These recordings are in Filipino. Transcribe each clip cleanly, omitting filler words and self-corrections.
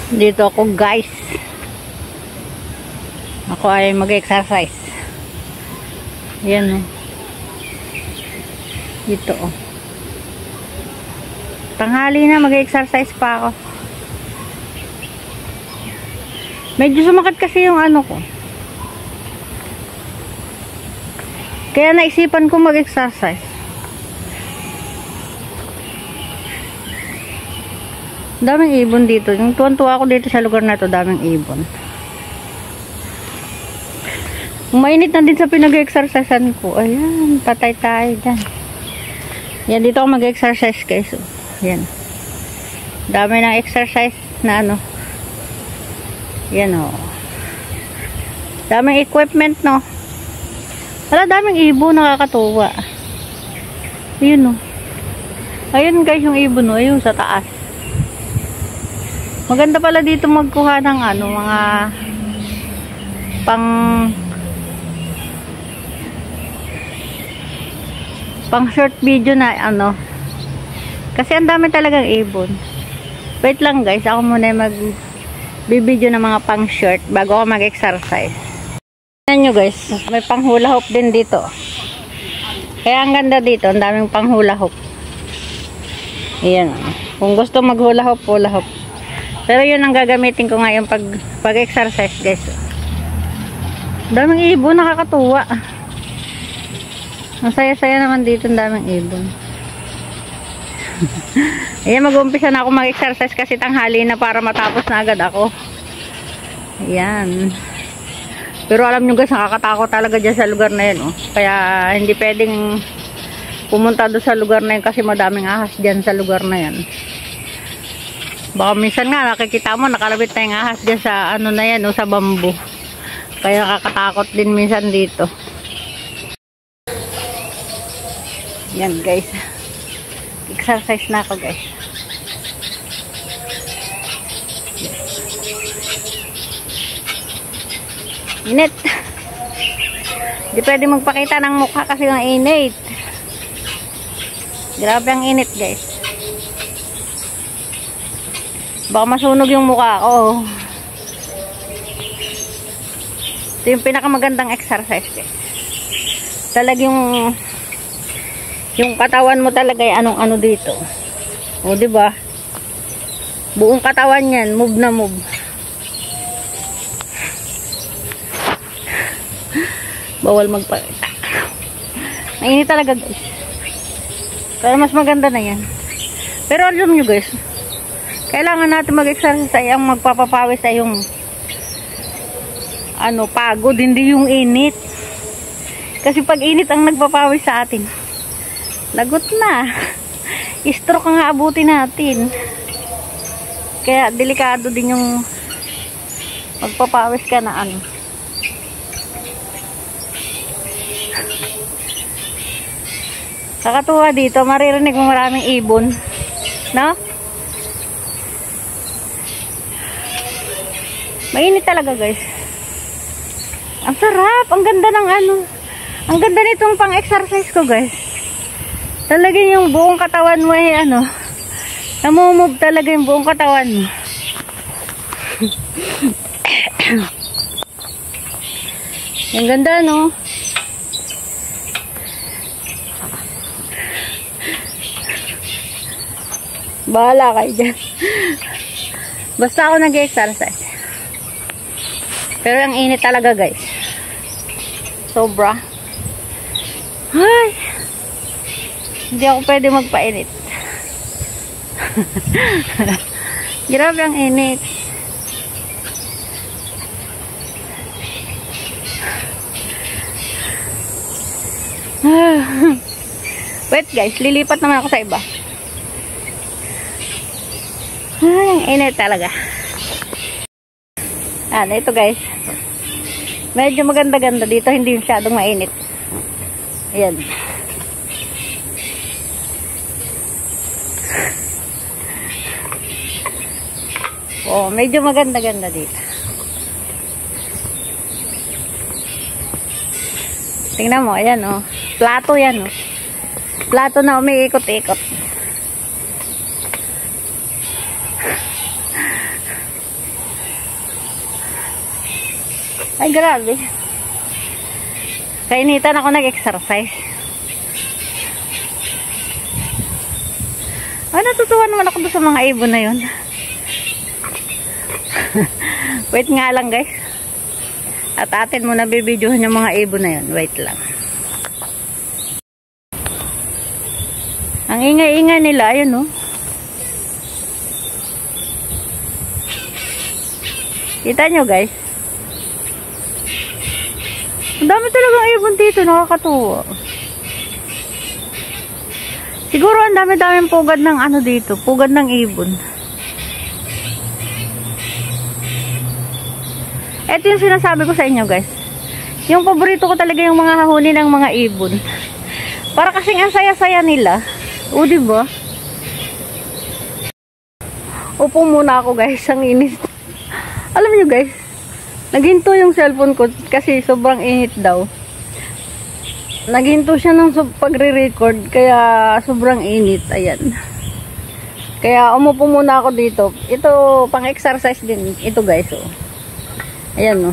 Dito ako guys. Ako ay mag-exercise. Yan o. Dito o. Tanghali na, mag-exercise pa ako. Medyo sumakit kasi yung ano ko. Kaya naisipan ko mag-exercise. Daming ibon dito. Yung tuwan-tuwa ako dito sa lugar na to, daming ibon. Mainit na din sa pinag-exercisean ko. Ayan, patay tayo dyan. Yan, dito ako mag-exercise guys. Yan. Dami ng exercise na ano. Yan o. Daming equipment no. Wala, daming ibon, nakakatuwa. Ayun o. Ayun guys yung ibon o. Ayun sa taas. Maganda pala dito magkuha ng ano, mga pang short video na ano. Kasi ang dami talagang ibon. Wait lang guys, ako muna mag-video ng mga pang short bago ako mag-exercise. Tingnan nyo guys, may pang hula hoop din dito. Kaya ang ganda dito, ang daming pang hula hoop. Ayan. Kung gusto mag hula hoop, hula hoop. Pero yun ang gagamitin ko ngayon pag-exercise guys. Daming ibon, nakakatuwa. Ang saya-saya naman dito, ang daming ibon. Ayan, mag-umpisa na ako mag-exercise kasi tanghali na para matapos na agad ako. Ayan. Pero alam nyo guys, nakakatakot talaga dyan sa lugar na yun. Oh. Kaya hindi pwedeng pumunta doon sa lugar na yun kasi madaming ahas dyan sa lugar na yan. Baka minsan nga nakikita mo nakalabit na yung ahas dyan sa ano na yan o sa bamboo. Kaya nakakatakot din minsan dito. Yan guys. Exercise na ako guys. Init. Hindi pwede magpakita ng mukha kasi ang init. Grabe ang init guys. Baka masunog yung mukha ko. Ito yung pinakamagandang exercise guys. Talagang yung katawan mo talaga ay anong-ano dito. O diba? Buong katawan yan, move na move. Bawal magpakita. Mainit talaga guys. Pero mas maganda na yan. Pero alam nyo guys, kailangan natin mag-exercise ay ang magpapapawis ay yung ano, pagod, hindi yung init. Kasi pag init ang nagpapawis sa atin, lagot na. Stroke ang aabutin natin. Kaya delikado din yung magpapawis ka na ano. Kakatuwa dito, maririnig mo maraming ibon. No? Mainit talaga guys. Ang sarap, ang ganda ng ano. Ang ganda nitong pang-exercise ko guys. Talagang yung buong katawan mo ay ano, namumove talaga yung buong katawan mo. Ang ganda no. Bahala kayo dyan. Basta ako nag-exercise. Pero ang init talaga guys. Sobra. Ay. Hindi ako pwede magpainit. Grabe ang init. Wait guys, lilipat naman ako sa iba. Ay, ang init talaga. Ito guys. Medyo maganda-ganda dito, hindi masyadong mainit. Ayan. Oh, medyo maganda-ganda dito. Tingnan mo, ayan oh. Plato yan oh. Plato na umiikot-ikot. Ay, grabe. Kainitan ako nag-exercise. Ay, natutuwa naman ako doon sa mga ibon na yun. Wait nga lang, guys. At atin muna bibidyohan yung mga ibon na yun. Wait lang. Ang ingay-ingay nila, ayun, no? Kita nyo, guys? Ang dami talagang ibon dito, nakakatuwa. Siguro ang dami-daming pugad ng ano dito, pugad ng ibon. Ito yung sinasabi ko sa inyo, guys. Yung paborito ko talaga yung mga hahuni ng mga ibon. Para kasing ang saya-saya nila. O, diba? Upo muna ako, guys. Ang init. Alam nyo, guys, naghinto yung cellphone ko kasi sobrang init daw. Naghinto siya ng pagre-record kaya sobrang init. Ayan. Kaya umupo muna ako dito. Ito, pang-exercise din. Ito, guys, oh. Ayan, no.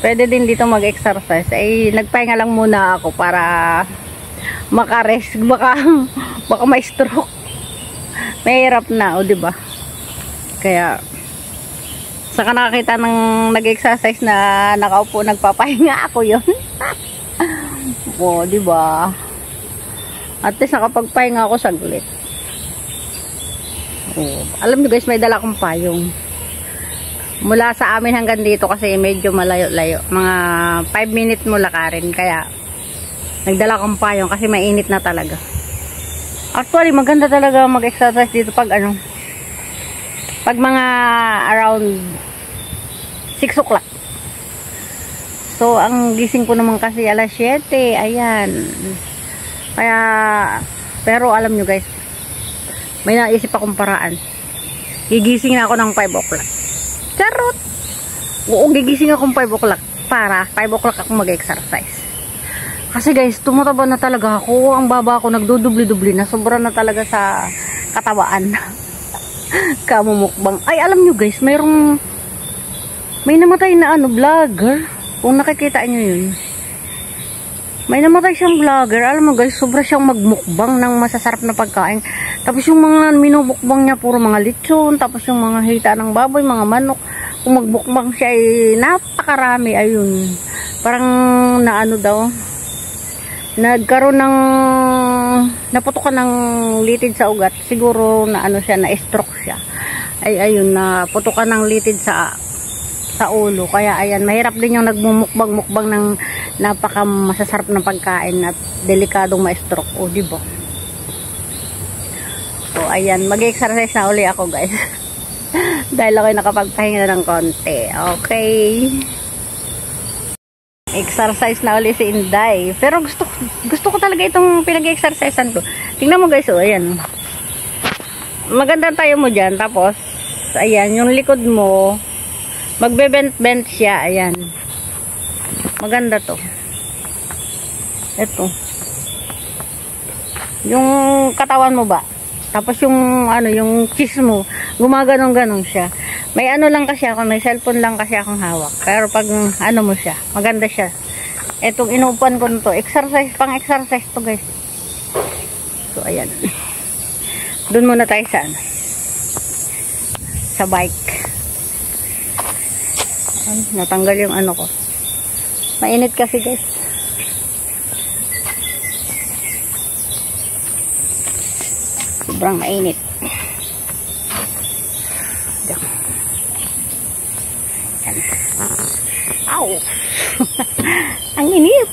Pwede din dito mag-exercise. Ay, nagpahinga lang muna ako para makarest. Baka may stroke. Mahirap na, o, diba? Kaya, saka nakakita ng nag-exercise na nakaupo, nagpapahinga ako yun. O, diba? At least nakapagpahinga ako saglit. O, alam nyo, guys, may dala akong payong. Mula sa amin hanggang dito kasi medyo malayo-layo. Mga 5 minutes mo lakarin. Kaya, nagdala akong payong kasi mainit na talaga. Actually, maganda talaga mag-exercise dito pag ano, pag mga around 6 o'clock. So, ang gising ko naman kasi alas 7. Ayan. Kaya, pero alam nyo, guys, may naisip akong paraan. Gigising na ako ng 5 o'clock. Charot! Oo, gigising akong 5 o'clock para 5 o'clock ako mag-exercise. Kasi, guys, tumataba na talaga ako. Ang baba ko, nagdudubli-dubli na. Sobra na talaga sa katabaan. Kamumukbang. Ay, alam nyo, guys, may namatay na vlogger. Kung nakikita nyo yun. May namatay siyang vlogger. Alam mo, guys, sobra siyang magmukbang ng masasarap na pagkain. Tapos yung mga minumukbang niya, puro mga lechon. Tapos yung mga hita ng baboy, mga manok. Kung magbukbang siya, ay napakarami. Ayun. Parang naano daw. Nagkaroon ng naputukan ng litid sa ugat. Siguro na ano siya, na-stroke siya. Ay ayun, naputukan ng litid sa ulo. Kaya ayan, mahirap din yung nagmumukbang-mukbang ng napaka masasarap na pagkain at delikadong ma-stroke. O, diba? So, ayan, mag-exercise na uli ako, guys. Dahil ako'y nakapagpahinga ng konti. Okay. Exercise na uli si Inday. Pero gusto ko talaga itong pinag-exercisean ko. Tingnan mo, guys, oh, ayan. Maganda tayo mo dyan. Tapos, ayan, yung likod mo, magbe-bent siya. Ayan. Maganda to. Ito. Yung katawan mo ba? Tapos yung ano, yung cheese mo, gumaganong-ganong siya. May ano lang kasi ako, may cellphone lang kasi akong hawak. Pero pag ano mo siya, maganda siya. Etong inuupuan ko nito, exercise, pang-exercise to, guys. So ayan. Doon muna tayo sa ano, sa bike. Ay, natanggal yung ano ko. Mainit kasi, guys. Sobrang mainit. Yan. Ow! Ang init!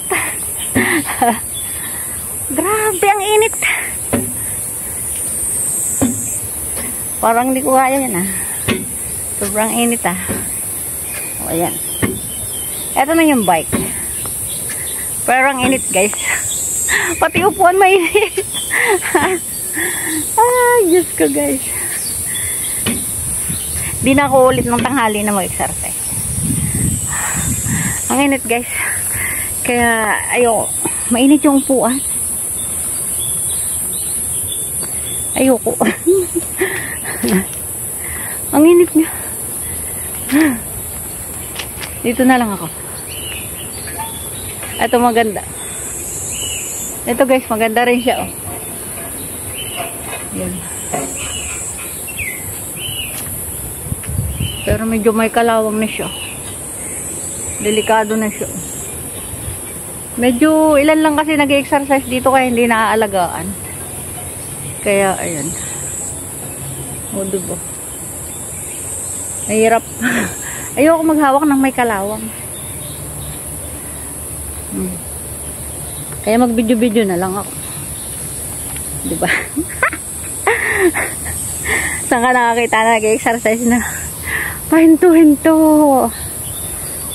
Grabe, ang init! Parang hindi ko kaya yan, ah. Sobrang init, ah. O, ayan. Ito na yung bike. Pero ang init, guys. Pati upuan mainit. Ay, Diyos ko, guys. Di na ako ulit ng tanghali na mag-exercise. Ang init, guys. Kaya, ayoko. Mainit yung upuan. Ayoko. Ang init niya. Dito na lang ako. Ito maganda. Ito guys, maganda rin siya, oh. Yan. Pero medyo may kalawang na siya. Delikado na siya. Medyo ilan lang kasi nag-exercise dito kaya hindi naaalagaan. Kaya ayan. O diba? Mahirap. Ayoko maghawak ng may kalawang. Kaya mag-video-video na lang ako. Diba? Saan ka nakakita na nag-exercise na? Pahinto-hinto.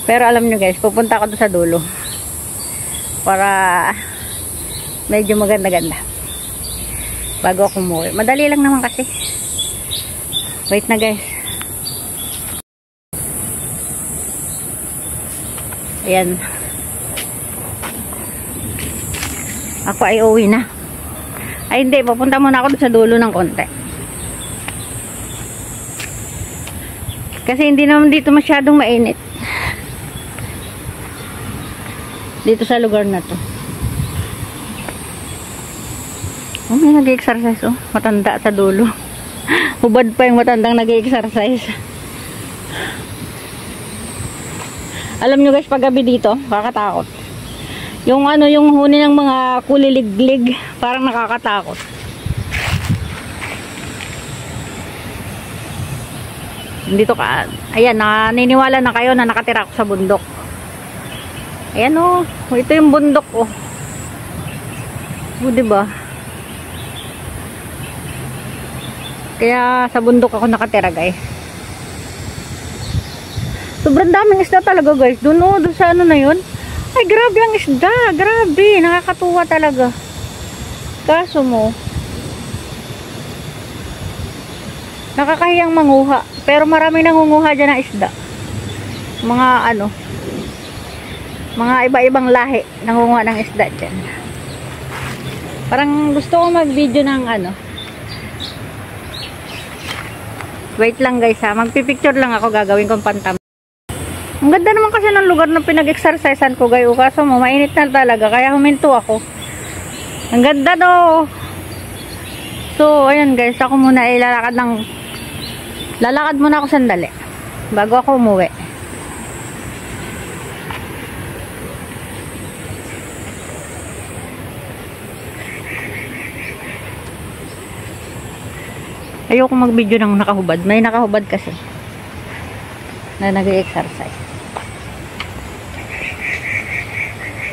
Pero alam nyo guys, pupunta ako doon sa dulo. Para medyo maganda-ganda. Bago ako umuwi. Madali lang naman kasi. Wait na guys. Ayan. Ako ay uwi na. Ay hindi, pupunta muna ako sa dulo ng konti. Kasi hindi naman dito masyadong mainit. Dito sa lugar na to. Oh, may nag-exercise, oh. Matanda sa dulo. Hubad pa yung matandang nag-exercise. Alam nyo guys, pag gabi dito, kakatakot. Yung ano, yung huni ng mga kuliliglig, parang nakakatakot. Dito ka, ayan, naniniwala na kayo na nakatira ako sa bundok. Ayan oh, ito yung bundok oh. O, diba? Kaya sa bundok ako nakatira guys. Sobrang daming isda talaga guys. Doon oh, doon sa ano na yun. Ay grabe ang isda. Grabe, nakakatuwa talaga. Kaso mo, nakakahiyang manguha. Pero maraming nangunguha dyan ng isda. Mga ano, mga iba-ibang lahi nangunguha ng isda dyan. Parang gusto ko mag-video ng ano. Wait lang guys ha. Magpipicture lang ako, gagawin kong pantam. Ang ganda naman kasi ng lugar na pinag-exercisean ko gayo. Kaso mo, mainit na talaga. Kaya huminto ako. Ang ganda do. So, ayan guys. Ako muna ay lalakad muna ako sandali. Bago ako umuwi. Ayoko mag-video ng nakahubad. May nakahubad kasi na nag-exercise.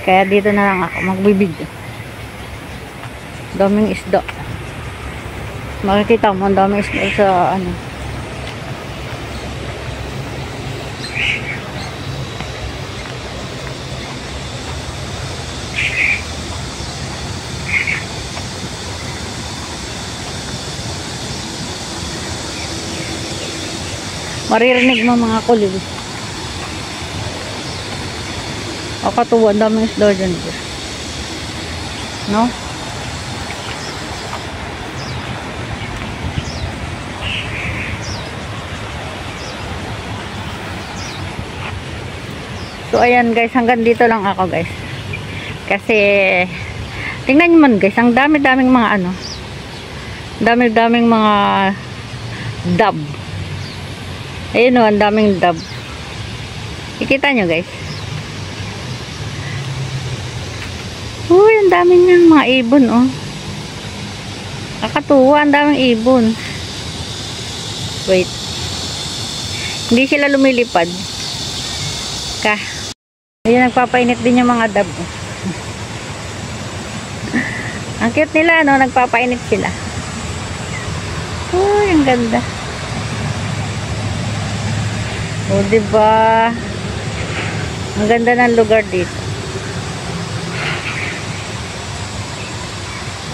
Kaya dito na lang ako magbibideo. Daming isda. Makikita mo ang daming isda sa ano. Maririnig mo mga kulil. O katuwa, daming isda dyan. No? So ayan guys, hanggang dito lang ako guys. Kasi tingnan nyo man guys, ang dami-daming mga ano. Dami-daming mga dab. Ayun o, ang daming dab. Ikita nyo guys. Uy, ang dami niyang mga ibon oh. Nakakatuwa, ang daming ibon. Wait. Hindi sila lumilipad. Ayun, nagpapainit din yung mga dab. Ang cute nila, no? Nagpapainit sila. Uy, ang ganda. O, diba? Ang ganda ng lugar dito.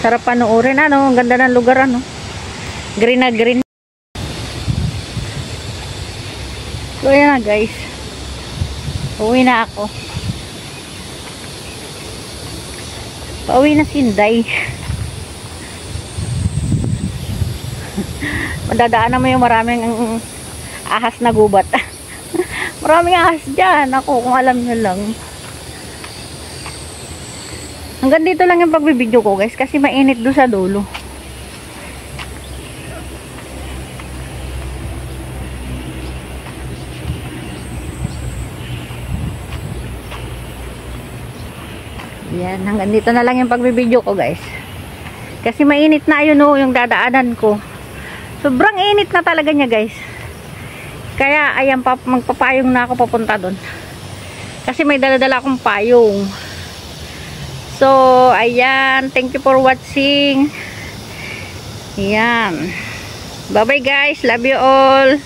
Sarap panoorin, ano? Ang ganda ng lugar, ano? Green na green. So, ayan na, guys. Uwi na ako. Pauwi na si Inday. Madadaanan mo yung maraming ahas na gubat. Maraming ahas dyan. Ako, kung alam nyo lang. Hanggang dito lang yung pagbibideo ko guys. Kasi mainit doon sa dulo. Yan, hanggang dito na lang yung pagbibideo ko guys. Kasi mainit na yun oh, yung dadaanan ko. Sobrang init na talaga niya guys. Kaya ayan, magpapayong na ako papunta doon. Kasi may dala-dala akong payong. So, ayan. Thank you for watching. Ayan. Bye-bye guys. Love you all.